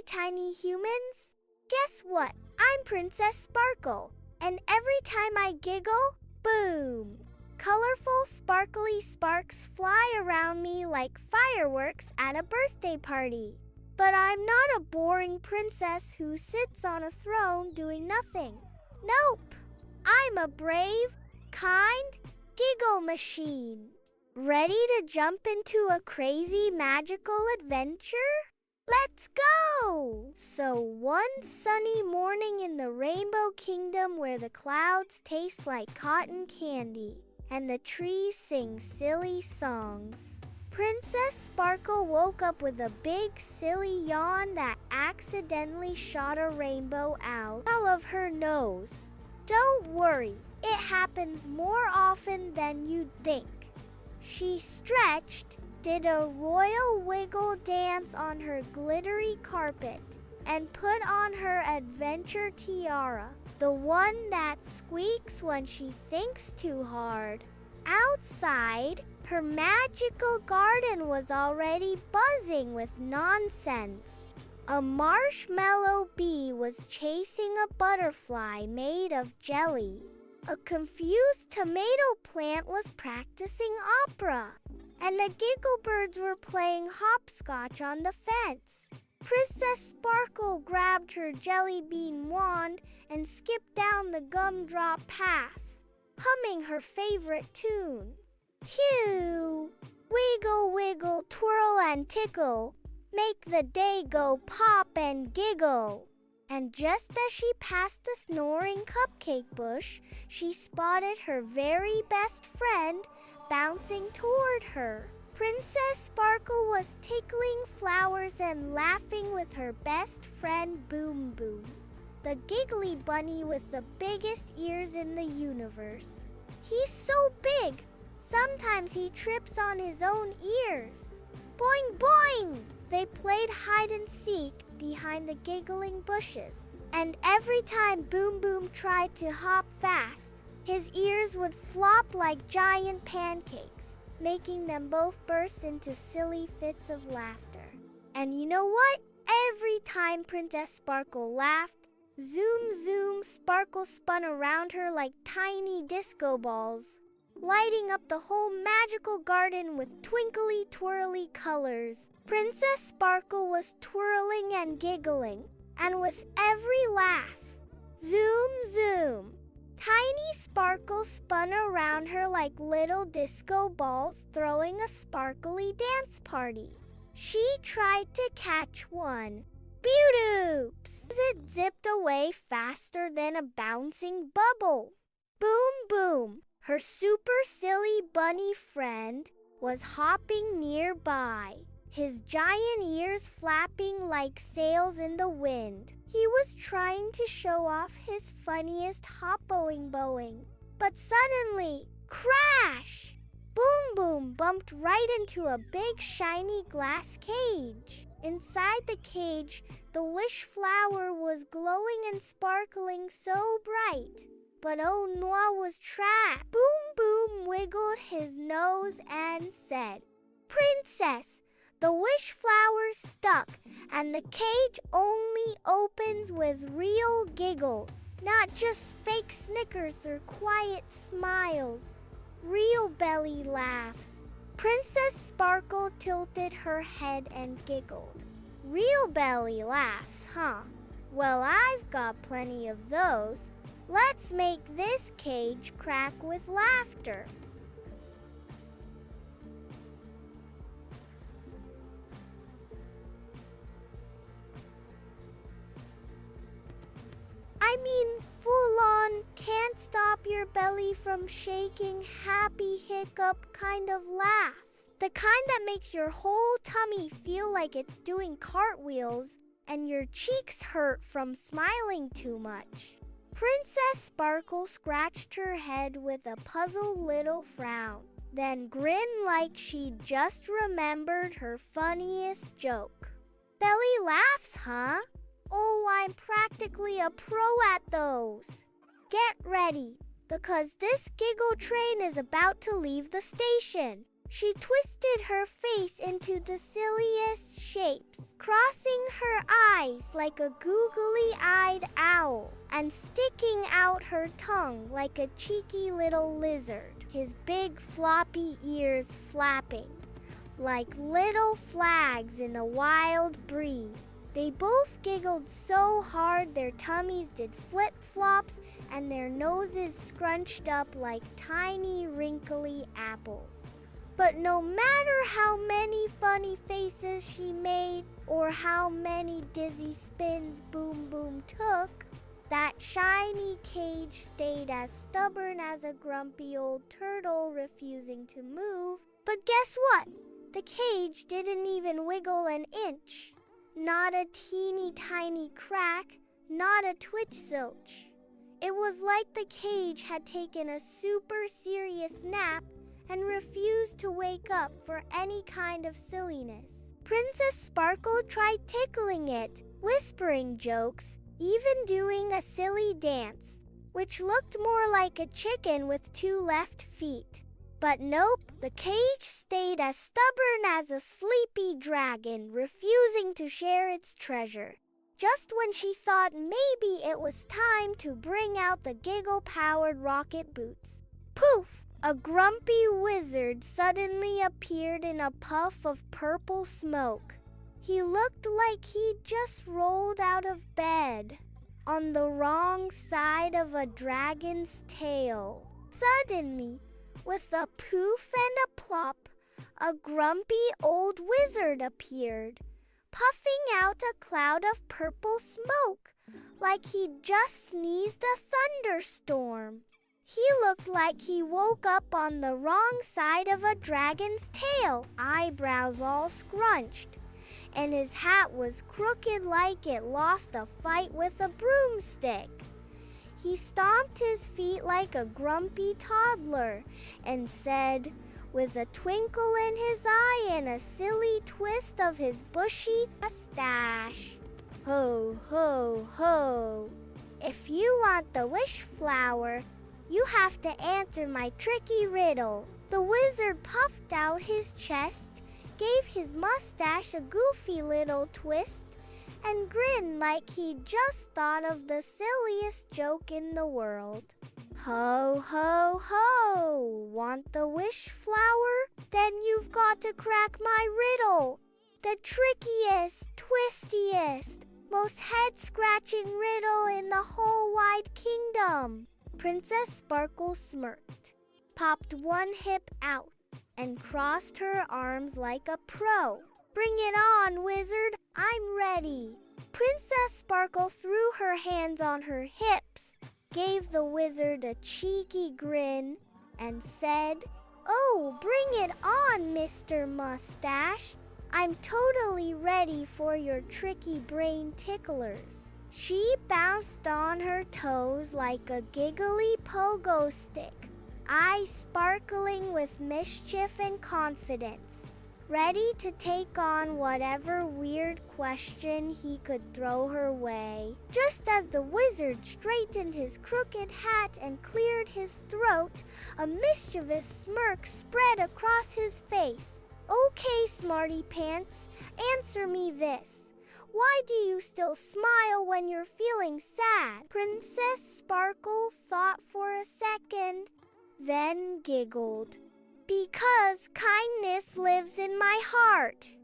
tiny humans. Guess what? I'm Princess Sparkle, and every time I giggle, boom! Colorful, sparkly sparks fly around me like fireworks at a birthday party. But I'm not a boring princess who sits on a throne doing nothing. Nope! I'm a brave, kind giggle machine. Ready to jump into a crazy magical adventure? Let's go! So one sunny morning in the Rainbow Kingdom where the clouds taste like cotton candy and the trees sing silly songs, Princess Sparkle woke up with a big silly yawn that accidentally shot a rainbow out of her nose. Don't worry, it happens more often than you'd think. She stretched, did a royal wiggle dance on her glittery carpet, and put on her adventure tiara, the one that squeaks when she thinks too hard. Outside, her magical garden was already buzzing with nonsense. A marshmallow bee was chasing a butterfly made of jelly. A confused tomato plant was practicing opera, and the giggle birds were playing hopscotch on the fence. Princess Sparkle grabbed her jelly bean wand and skipped down the gumdrop path, humming her favorite tune. Phew! Wiggle, wiggle, twirl and tickle, make the day go pop and giggle. And just as she passed the snoring cupcake bush, she spotted her very best friend bouncing toward her. Princess Sparkle was tickling flowers and laughing with her best friend BoomBoom, the giggly bunny with the biggest ears in the universe. He's so big, sometimes he trips on his own ears. Boing, boing! They played hide and seek behind the giggling bushes, and every time BoomBoom tried to hop fast, his ears would flop like giant pancakes, making them both burst into silly fits of laughter. And you know what? Every time Princess Sparkle laughed, zoom, zoom, Sparkle spun around her like tiny disco balls, lighting up the whole magical garden with twinkly, twirly colors. Princess Sparkle was twirling and giggling, and with every laugh, zoom, zoom, tiny sparkles spun around her like little disco balls throwing a sparkly dance party. She tried to catch one. Beaut-oops! It zipped away faster than a bouncing bubble. Boom, boom! Her super silly bunny friend was hopping nearby, his giant ears flapping like sails in the wind. He was trying to show off his funniest hoppoing-boing. But suddenly, crash! BoomBoom bumped right into a big shiny glass cage. Inside the cage, the wish flower was glowing and sparkling so bright. But oh no, was trapped. BoomBoom wiggled his nose and said, "Princess, the wish flower's stuck, and the cage only opens with real giggles, not just fake snickers or quiet smiles. Real belly laughs." Princess Sparkle tilted her head and giggled. "Real belly laughs, huh? Well, I've got plenty of those. Let's make this cage crack with laughter." I mean, full-on, can't stop your belly from shaking, happy hiccup kind of laugh. The kind that makes your whole tummy feel like it's doing cartwheels and your cheeks hurt from smiling too much. Princess Sparkle scratched her head with a puzzled little frown, then grinned like she'd just remembered her funniest joke. "Belly laughs, huh? Oh, I'm practically a pro at those. Get ready, because this giggle train is about to leave the station. She twisted her face into the silliest shapes, crossing her eyes like a googly-eyed owl, and sticking out her tongue like a cheeky little lizard, his big floppy ears flapping like little flags in a wild breeze. They both giggled so hard their tummies did flip-flops and their noses scrunched up like tiny wrinkly apples. But no matter how many funny faces she made or how many dizzy spins BoomBoom took, that shiny cage stayed as stubborn as a grumpy old turtle refusing to move. But guess what? The cage didn't even wiggle an inch. Not a teeny tiny crack, not a twitch-zoch. It was like the cage had taken a super serious nap and refused to wake up for any kind of silliness. Princess Sparkle tried tickling it, whispering jokes, even doing a silly dance, which looked more like a chicken with 2 left feet. But nope, the cage stayed as stubborn as a sleepy dragon, refusing to share its treasure. Just when she thought maybe it was time to bring out the giggle-powered rocket boots, poof! A grumpy wizard suddenly appeared in a puff of purple smoke. He looked like he'd just rolled out of bed on the wrong side of a dragon's tail. Suddenly, with a poof and a plop, a grumpy old wizard appeared, puffing out a cloud of purple smoke like he'd just sneezed a thunderstorm. He looked like he woke up on the wrong side of a dragon's tail, eyebrows all scrunched, and his hat was crooked like it lost a fight with a broomstick. He stomped his feet like a grumpy toddler and said, with a twinkle in his eye and a silly twist of his bushy mustache, "Ho, ho, ho! If you want the wish flower, you have to answer my tricky riddle." The wizard puffed out his chest, gave his mustache a goofy little twist, and grinned like he'd just thought of the silliest joke in the world. "Ho, ho, ho! Want the wish flower? Then you've got to crack my riddle. The trickiest, twistiest, most head-scratching riddle in the whole wide kingdom." Princess Sparkle smirked, popped one hip out, and crossed her arms like a pro. "Bring it on, wizard! I'm ready." Princess Sparkle threw her hands on her hips, gave the wizard a cheeky grin, and said, "Oh, bring it on, Mr. Mustache. I'm totally ready for your tricky brain ticklers." She bounced on her toes like a giggly pogo stick, eyes sparkling with mischief and confidence, ready to take on whatever weird question he could throw her way. Just as the wizard straightened his crooked hat and cleared his throat, a mischievous smirk spread across his face. "Okay, smarty pants, answer me this. Why do you still smile when you're feeling sad?" Princess Sparkle thought for a second, then giggled. "Because kindness lives in my heart.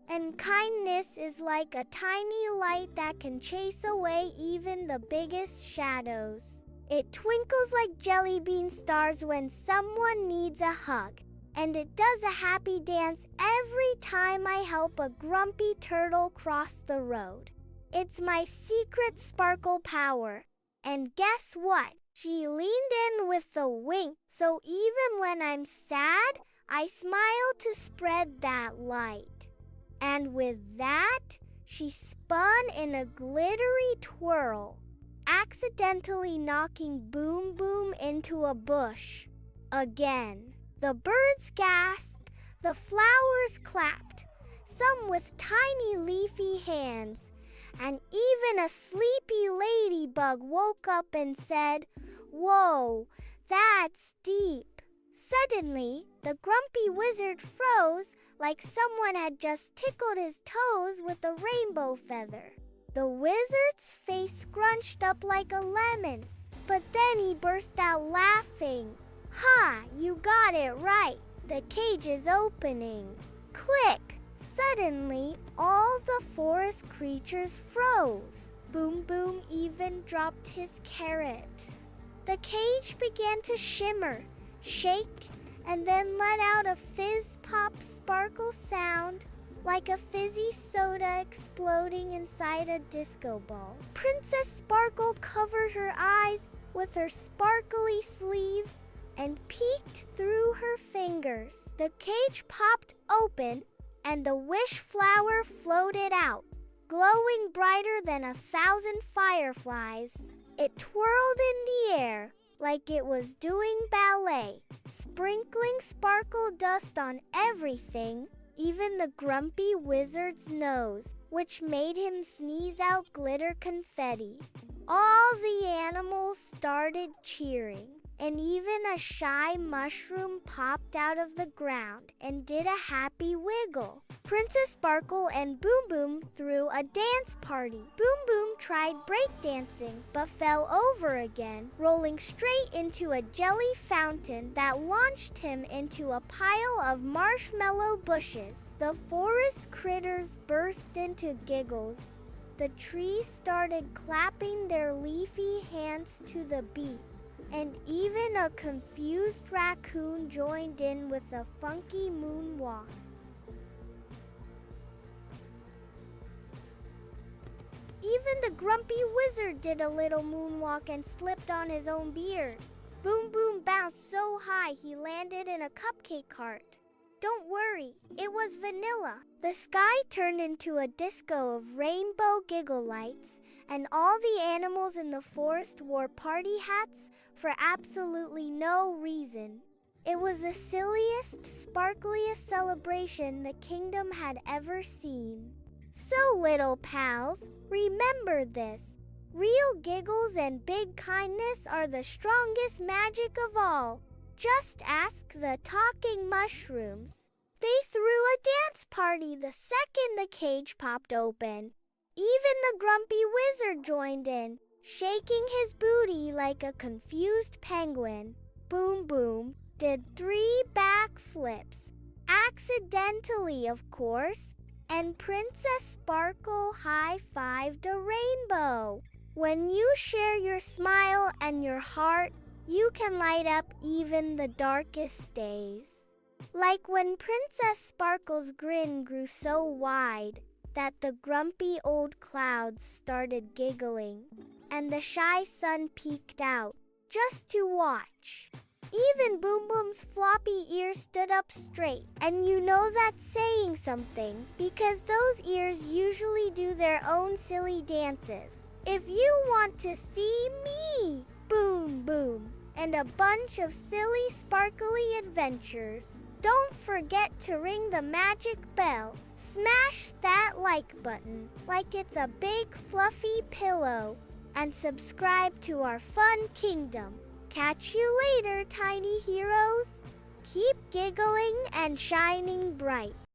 And kindness is like a tiny light that can chase away even the biggest shadows. It twinkles like jelly bean stars when someone needs a hug. And it does a happy dance every time I help a grumpy turtle cross the road. It's my secret sparkle power. And guess what? She leaned in with a wink, so even when I'm sad, I smile to spread that light." And with that, she spun in a glittery twirl, accidentally knocking BoomBoom into a bush. Again. The birds gasped, the flowers clapped, some with tiny leafy hands, and even a sleepy ladybug woke up and said, "Whoa, that's deep." Suddenly, the grumpy wizard froze like someone had just tickled his toes with a rainbow feather. The wizard's face scrunched up like a lemon, but then he burst out laughing. "Ha! You got it right. The cage is opening." Click! Suddenly, all the forest creatures froze. BoomBoom even dropped his carrot. The cage began to shimmer, shake, and then let out a fizz-pop-sparkle sound like a fizzy soda exploding inside a disco ball. Princess Sparkle covered her eyes with her sparkly sleeves and peeked through her fingers. The cage popped open and the wish flower floated out, glowing brighter than 1,000 fireflies. It twirled in the air like it was doing ballet, sprinkling sparkle dust on everything, even the grumpy wizard's nose, which made him sneeze out glitter confetti. All the animals started cheering, and even a shy mushroom popped out of the ground and did a happy wiggle. Princess Sparkle and BoomBoom threw a dance party. BoomBoom tried breakdancing, but fell over again, rolling straight into a jelly fountain that launched him into a pile of marshmallow bushes. The forest critters burst into giggles. The trees started clapping their leafy hands to the beat, and even a confused raccoon joined in with a funky moonwalk. Even the grumpy wizard did a little moonwalk and slipped on his own beard. BoomBoom bounced so high he landed in a cupcake cart. Don't worry, it was vanilla. The sky turned into a disco of rainbow giggle lights, and all the animals in the forest wore party hats for absolutely no reason. It was the silliest, sparkliest celebration the kingdom had ever seen. So, little pals, remember this. Real giggles and big kindness are the strongest magic of all. Just ask the talking mushrooms. They threw a dance party the second the cage popped open. Even the grumpy wizard joined in, shaking his booty like a confused penguin. BoomBoom did 3 backflips, accidentally of course, and Princess Sparkle high-fived a rainbow. When you share your smile and your heart, you can light up even the darkest days. Like when Princess Sparkle's grin grew so wide that the grumpy old clouds started giggling, and the shy sun peeked out just to watch. Even BoomBoom's floppy ears stood up straight, and you know that's saying something, because those ears usually do their own silly dances. If you want to see me, BoomBoom, and a bunch of silly, sparkly adventures, don't forget to ring the magic bell. Smash that like button like it's a big fluffy pillow, and subscribe to our fun kingdom. Catch you later, tiny heroes. Keep giggling and shining bright.